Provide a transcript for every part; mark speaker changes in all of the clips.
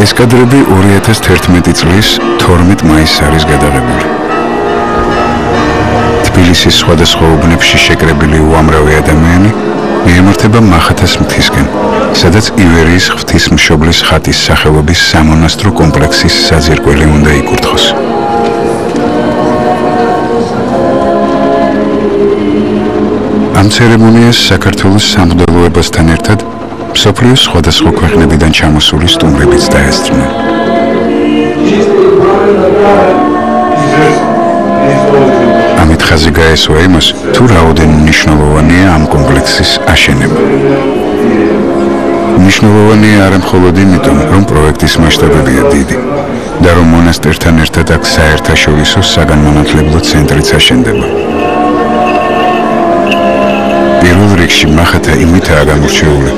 Speaker 1: ეს კადრები 2011 წლის 12 მაისს არის გადაღებული. თბილისის სხვადასხვა უბნებში შეკრებილი უამრავი ადამიანი მიემართება მახათას მთისკენ, სადაც ივერიის ღვთისმშობლის ხატის სახელობის სამონასტრო კომპლექსის საძირკველი უნდა იკურთხოს. ამ ცერემონიას საქართველოს სამღვდელოებასთან ერთად მსოფლიოს სხვადასხვა ქვეყნებიდან ჩამოსული სტუმრებიც დაესწრნენ. ამით ხაზი გაესვა იმას, თუ რაოდენი მნიშვნელოვანია ამ კომპლექსის აშენება. მნიშვნელოვანია არა მხოლოდ იმიტომ, რომ პროექტის მასშტაბებია დიდი და რომ მონასტერთან ერთად აქ საერთაშორისო საგანმანათლებლო ცენტრიც აშენდება. პირველ რიგში მახათა იმითაა გამორჩეული,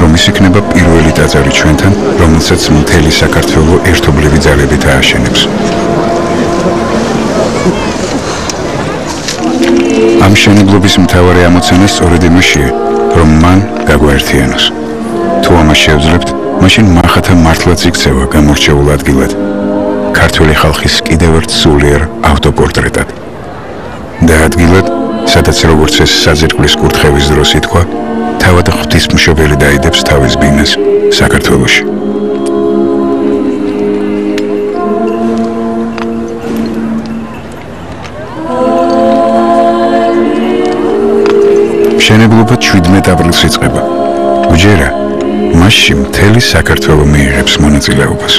Speaker 1: რომ ის იქნება პირველი ტაძარი ჩვენთან, რომელსაც მთელი საქართველო ერთობლივი ძალებით ააშენებს. ამ მშენებლობის მთავარი ამოცანა სწორედ იმაშია, რომ მან გაგვაერთიანოს. თუ ამას შევძლებთ, მაშინ მახათა მართლაც იქცევა გამორჩეულ ადგილად, ქართული ხალხის კიდევ ერთ სულიერ ავტოპორტრეტად. და ადგილად, სადაც როგორც ეს საძირკვლის კურთხევის დროს ითქვა, თავად ღვთისმშობელი დაიდებს თავის ბინას საქართველოში. მშენებლობა 17 აპრილს იწყება. უჯერა, მასში მთელი საქართველო მიიღებს მონაწილეობას.